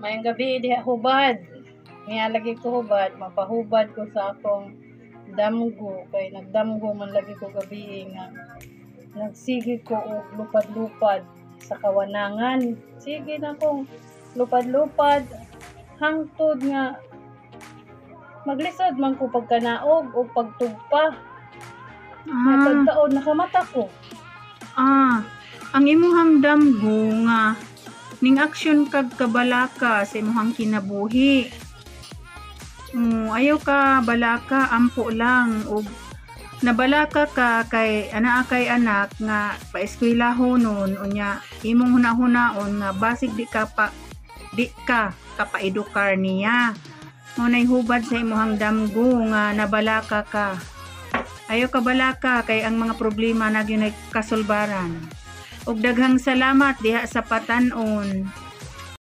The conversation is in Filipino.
Mayang gabi diha hubad. Nga lagi ko hubad, mapahubad ko sa akong damgo kay nagdamgo man lagi ko gabi nga nagsige ko og lupad-lupad sa kawanangan. Sige na kong lupad-lupad hangtod nga maglisod man ko pagkanaog o pagtugpa. Pagtaon nakamata ko. Ang imuhang damgo nga ning aksyon kag kabalaka sa imuhang kinabuhi. Ayaw ka balaka, ampo lang og nabalaka ka kay anak nga paeskwelahon unya imong hunahunaon nga basig di ka kapaedukar niya. Munay hubad sa imuhang damgo nga nabalaka ka. Ayaw ka balaka kay ang mga problema nagyon ay kasulbaran. Og daghang salamat diha sa patan-on.